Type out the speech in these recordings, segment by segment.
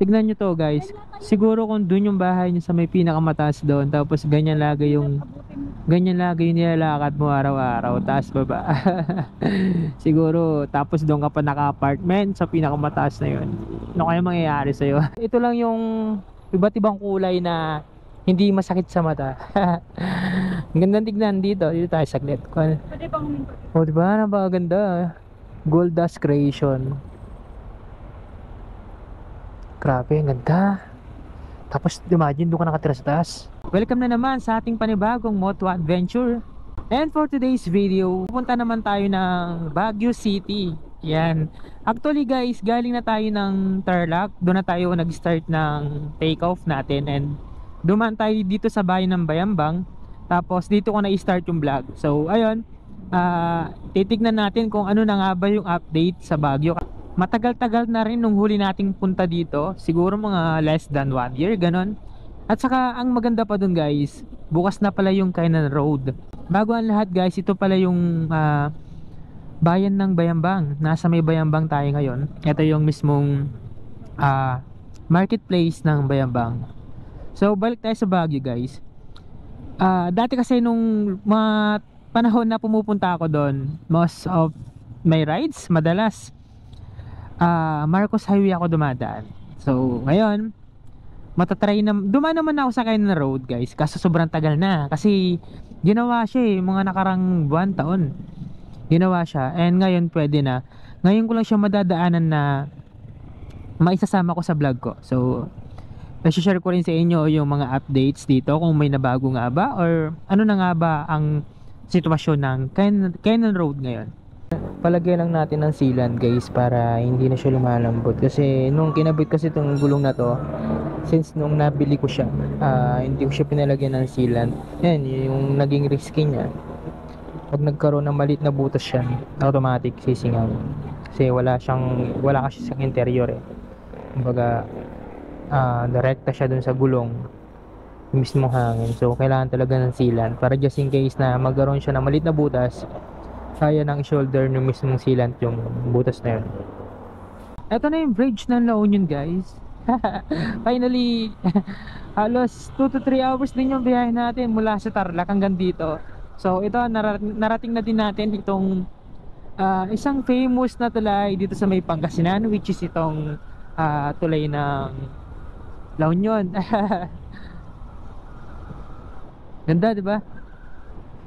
Tignan nyo to guys. Siguro kung dun yung bahay nyo sa may pinakamataas doon, tapos ganyan lagi yung nilalakad mo araw-araw, taas baba. Siguro tapos doon ka pa naka-apartment sa pinakamataas na yun. Ano kaya mangyayari sa'yo? Ito lang yung iba't ibang kulay na hindi masakit sa mata. Ang gandang tignan dito. Dito tayo saglit. Pwede bang huminto? Oh, di ba? Napakaganda. Gold Dust Creation. Grabe, ang ganda. Tapos imagine doon ka nakatira sa taas. Welcome na naman sa ating panibagong Moto Adventure. And for today's video, pupunta naman tayo ng Baguio City. Yan. Actually guys, galing na tayo ng Tarlac. Doon na tayo nag-start ng take off natin. And dumaan tayo dito sa bayan ng Bayambang. Tapos dito ko na-start yung vlog. So ayun, titignan natin kung ano na nga ba yung update sa Baguio. Matagal-tagal na rin nung huli nating punta dito. Siguro mga less than 1 year, ganon. At saka ang maganda pa dun guys, bukas na pala yung Kainan Road. Bago ang lahat guys, ito pala yung bayan ng Bayambang. Nasa may Bayambang tayo ngayon. Ito yung mismong marketplace ng Bayambang. So balik tayo sa Baguio guys. Dati kasi nung mga panahon na pumupunta ako doon, most of my rides, madalas Marcos Highway ako dumadaan. So ngayon matatry na, dumaan naman ako sa Kainan Road guys, kaso sobrang tagal na kasi ginawa siya mga nakarang buwan, taon ginawa siya, and ngayon pwede na. Ngayon ko lang siya madadaanan na maisasama ko sa vlog ko. So i-share ko rin sa inyo yung mga updates dito, kung may nabago nga ba or ano na nga ba ang sitwasyon ng Kainan Road ngayon. Palagay lang natin ng sealant guys para hindi na siya lumalambot, kasi nung kinabit kasi itong gulong na to, since nung nabili ko siya, hindi ko siya pinalagyan ng sealant. Yan yung naging risky niya. Pag nagkaroon ng maliit na butas siya, automatic sisingaw kasi wala kasi sa interior kumbaga direkta siya dun sa gulong mismong hangin. So kailangan talaga ng sealant para just in case na magkaroon siya ng maliit na butas, kaya ng shoulder ng mismong sealant yung butas na yun. Ito na yung bridge ng La Union guys. Finally, halos 2 to 3 hours din yung biyahe natin mula sa Tarlac hanggang dito. So ito, narating na din natin itong isang famous na tulay dito sa may Pangasinan, which is itong tulay ng La Union. Ganda, di ba?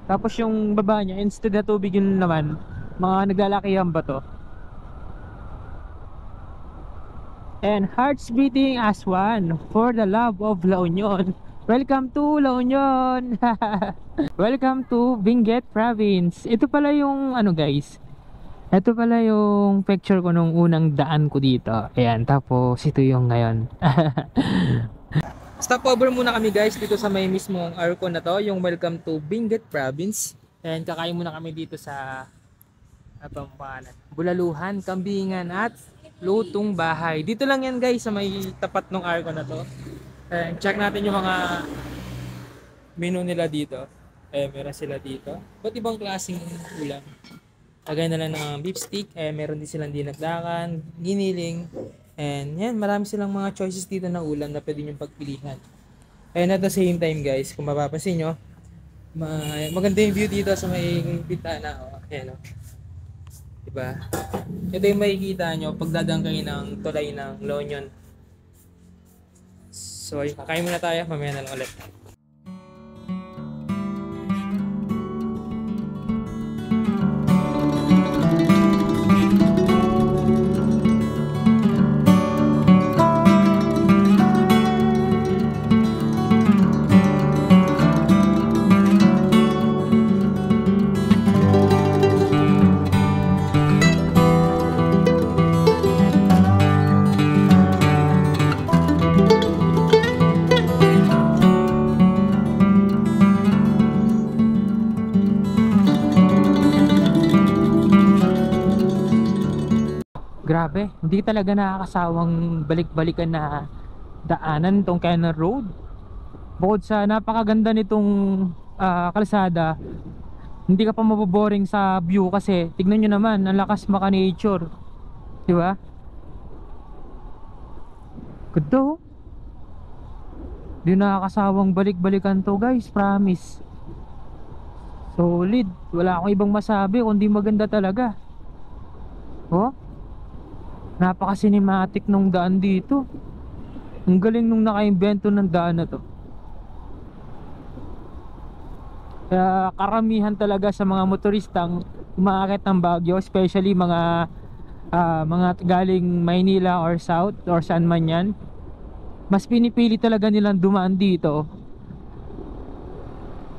Tapos yung baba niya, instead na tubig yun naman, mga naglalakihan ba to? And hearts beating as one for the love of La Union. Welcome to La Union. Welcome to Benguet Province. Ito pala yung ano guys, ito pala yung picture ko nung unang daan ko dito. Ayan, tapos ito yung ngayon. Stopover muna kami guys dito sa may mismong Arco na to, yung Welcome to Benguet Province. And kakain muna kami dito sa Bulaluhan, Kambingan at Lutong Bahay. Dito lang yan guys sa may tapat ng Arco na to. And check natin yung mga menu nila dito. Meron sila dito. Ba't ibang klaseng ulam? Lagay na lang ng beef stick. Meron din silang dinagdagan, giniling. And yan, marami silang mga choices dito na ulam na pwede nyo pagpilihan. And at the same time guys, kung mapapansin nyo, maganda yung view dito sa may bintana. Ayan o. Diba? Ito yung makikita nyo pag dadaan kayo ng tulay ng La Union. So ayun, kakain muna tayo, mamaya na lang ulit. Grabe, hindi talaga nakakasawang balik-balikan na daanan itong Kainan Road. Bukod sa napakaganda nitong kalsada, hindi ka pa maboboring sa view kasi tignan nyo naman, ang lakas maka-nature. Diba? Ganda oh. Di nakakasawang balik-balikan to guys, promise. Solid. Wala akong ibang masabi kundi maganda talaga. Oh, napaka-cinematic nung daan dito. Ang galing nung naka-invento ng daan na to. Kaya karamihan talaga sa mga motoristang umaakit ng Baguio, especially mga galing Maynila or South or saan man yan, mas pinipili talaga nilang dumaan dito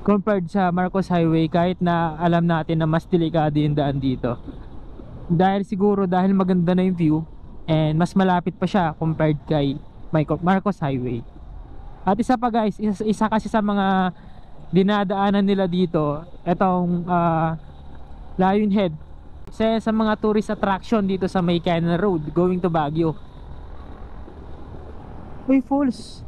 compared sa Marcos Highway, kahit na alam natin na mas delikado yung daan dito. Dahil siguro dahil maganda na yung view and mas malapit pa siya compared kay Marcos Highway. At isa pa guys, isa kasi sa mga dinadaanan nila dito etong Lion Head, sa mga tourist attraction dito sa May Canal Road going to Baguio. Uy, falls.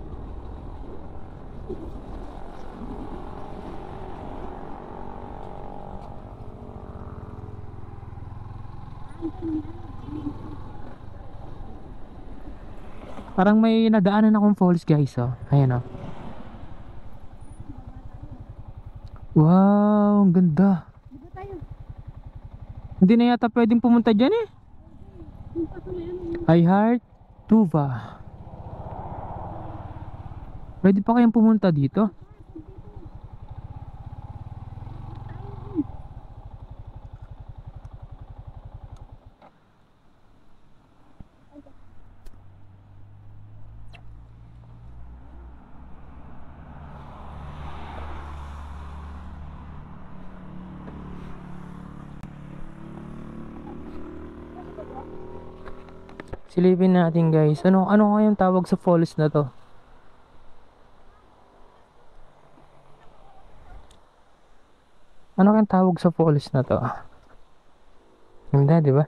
Parang may nadaanan akong falls guys oh. Ayan oh. Wow, ang ganda. Hindi na yata pwedeng pumunta dyan eh. I Heart Tuva. Pwede pa kayang pumunta dito? Silipin natin guys. Ano kayang tawag sa falls na to? Ano kayang tawag sa falls na to? Ganda, di ba?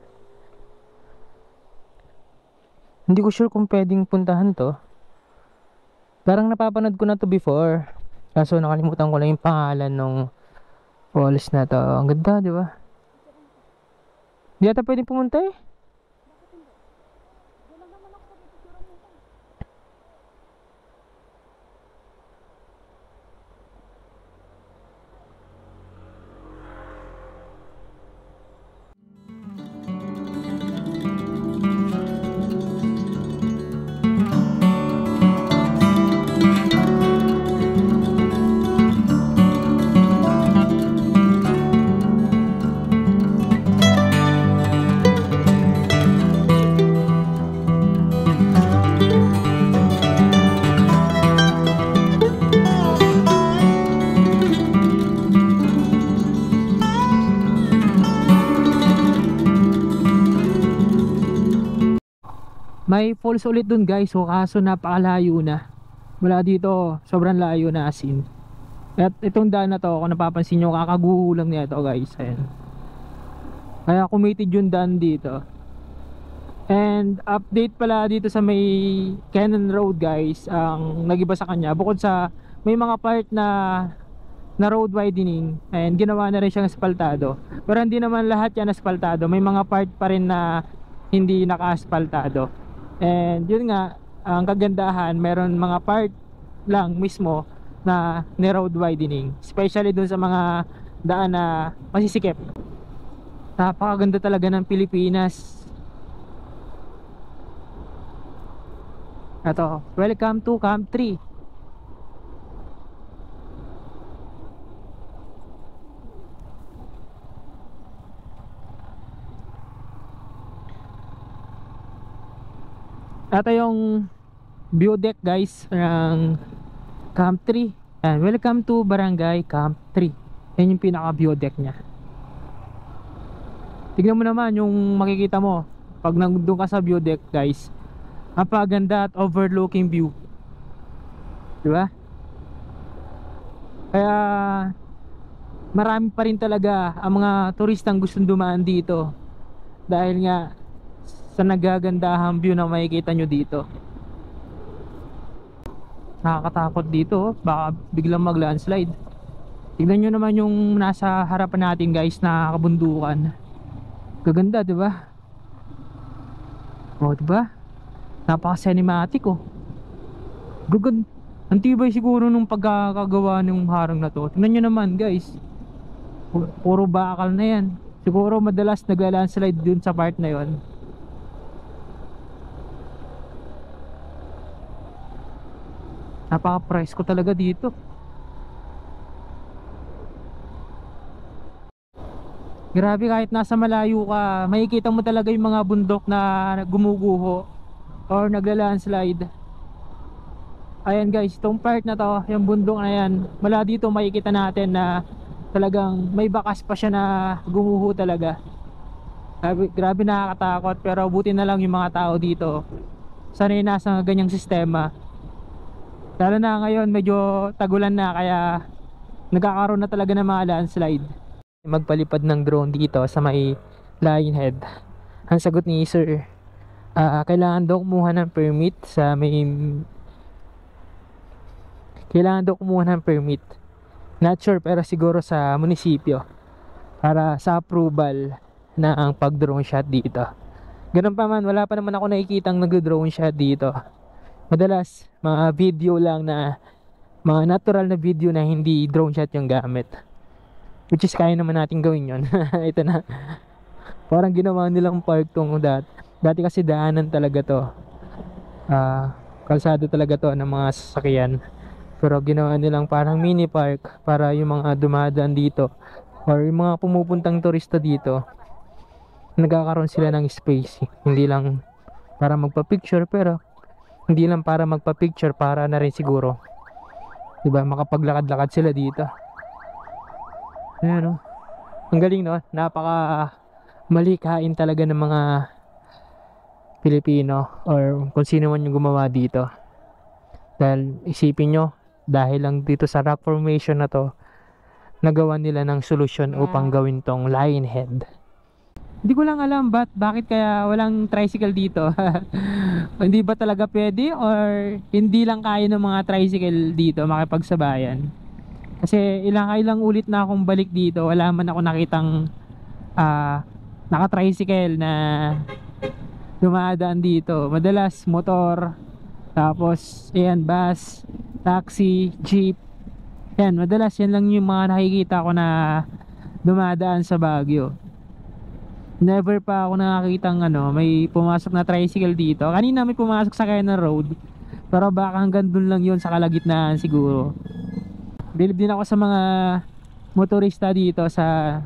Hindi ko sure kung pwedeng puntahan to. Parang napapanood ko na to before. Kaso nakalimutan ko lang yung pangalan ng falls na to. Ang ganda, di ba? Hindi ata pwedeng pumunta eh. May falls ulit dun guys, so kaso napakalayo na. Mula dito, sobrang layo na as in. At itong daan na to, kung napapansin nyo, kakagulang niya ito guys. Ayan. Kaya committed yung daan dito. And update pala dito sa may Cannon Road guys, ang nagiba sa kanya, bukod sa may mga part na road widening, and ginawa na rin siyang asfaltado. Pero hindi naman lahat yan asfaltado, may mga part pa rin na hindi naka-asfaltado. And yun nga, ang kagandahan, meron mga part lang mismo na ni-road widening, especially dun sa mga daan na masisikip. Napakaganda talaga ng Pilipinas. Ito, welcome to Camp 3. Ito yung view deck guys ng Camp 3. And welcome to Barangay Camp 3. Yan yung pinaka view deck nya. Tignan mo naman yung makikita mo pag nandun ka sa view deck guys. Napakaganda at overlooking view, diba? Kaya marami pa rin talaga ang mga turistang gustong dumaan dito dahil nga sa nagagandahang view na makikita nyo dito. Nakakatakot dito, baka biglang mag-landslide. Tignan nyo naman yung nasa harapan natin guys na kabundukan. Gaganda, diba? O, diba? Napaka-cinematic oh. Gagand. Ang tibay siguro nung pagkakagawa ng harang na to. Tingnan nyo naman guys. Puro bakal na yan. Siguro madalas nagla-landslide dun sa part na yon. Napaka-price ko talaga dito. Grabe, kahit nasa malayo ka, makikita mo talaga yung mga bundok na gumuguho or nagla-landslide. Ayan guys, itong part na to, yung bundok na yan, mula dito makikita natin na talagang may bakas pa siya na gumuho talaga. Grabe, nakakatakot, pero buti na lang yung mga tao dito sanay na sa ganyang sistema. Lalo na ngayon medyo tagulan na, kaya nagkakaroon na talaga ng mga landslide. Magpalipad ng drone dito sa may Lionhead. Ang sagot ni sir, kailangan daw kumuha ng permit sa may... Kailangan daw kumuha ng permit. Not sure, pero siguro sa munisipyo para sa approval na ang pag-drone shot dito. Ganun pa man, wala pa naman ako nakikitang nag-drone shot dito. Madalas, mga video lang na, mga natural na video na hindi drone shot yung gamit. Which is kaya naman natin gawin yun. Ito na. Parang ginawa nilang park tong dati kasi daanan talaga to. Kalsado talaga to ng mga sasakyan. Pero ginawa nilang parang mini park para yung mga dumadaan dito or yung mga pumupuntang turista dito, nagkakaroon sila ng space. Hindi lang para magpa-picture, pero hindi lang para magpa-picture, para na rin siguro, diba, makapaglakad-lakad sila dito. Ayan o. Ang galing no? Napaka malikain talaga ng mga Pilipino or kung sino man yung gumawa dito. Dahil isipin nyo, dahil lang dito sa rock formation na to, nagawa nila ng solusyon upang gawin tong Lionhead. Hindi ko lang alam bakit kaya walang tricycle dito. Hindi ba talaga pwede or hindi lang kaya ng mga tricycle dito makipagsabayan? Kasi ilang ulit na akong balik dito, wala man ako nakitang naka-tricycle na dumadaan dito. Madalas motor, tapos ayan, bus, taxi, jeep. Yan, madalas yan lang yung mga nakikita ko na dumadaan sa Baguio. Never pa ako nakakitang may pumasok na tricycle dito. Kanina may pumasok sa Cannon Road, pero baka hanggang dun lang yun sa kalagitnaan siguro. Bilib din ako sa mga motorista dito sa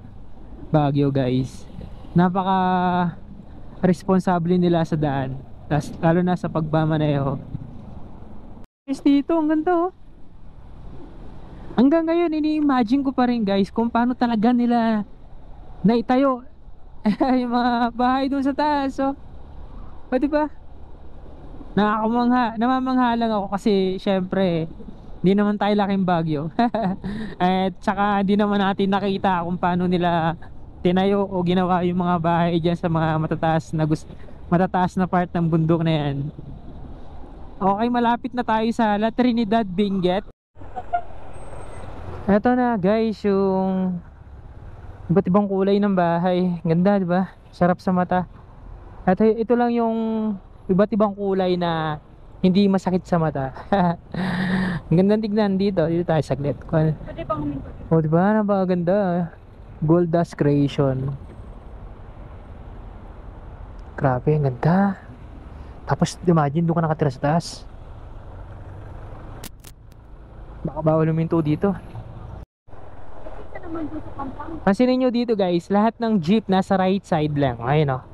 Baguio guys. Napaka responsable nila sa daan, lalo na sa pagbamaneho. Dito, ang ganda oh. Hanggang ngayon ini-imagine ko pa rin guys kung paano talaga nila naitayo yung mga bahay doon sa taas. So, o diba? Namamangha lang ako kasi syempre hindi naman tayo laking Baguio. At saka hindi naman natin nakita kung paano nila tinayo o ginawa yung mga bahay dyan sa mga matataas na part ng bundok na yan. Okay, malapit na tayo sa La Trinidad, Benguet. Eto na guys, yung iba't ibang kulay ng bahay. Ganda, di ba? Sarap sa mata. At ito lang yung iba't ibang kulay na hindi masakit sa mata. Ang gandang tignan dito. Dito tayo saglit. Pwede bang huminto? O diba? Napakaganda. Gold Dust Creation. Grabe, ang ganda. Tapos imagine doon ka nakatira sa taas. Baka bawal huminto dito. Isa naman doon sa kampang. Pansinin nyo dito guys, lahat ng jeep nasa right side lang. Ayun o.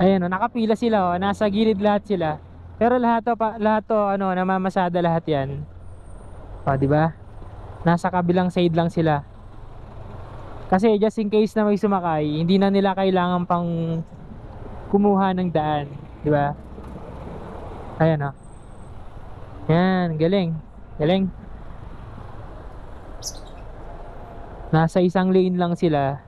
Ayun o, nakapila sila o. Nasa gilid lahat sila. Pero lahat to namamasada lahat yan. O, diba? Nasa kabilang side lang sila. Kasi just in case na may sumakay, hindi na nila kailangan pang kumuha ng daan, diba? Ayan o. Yan, galing. Galing. Nasa isang lane lang sila.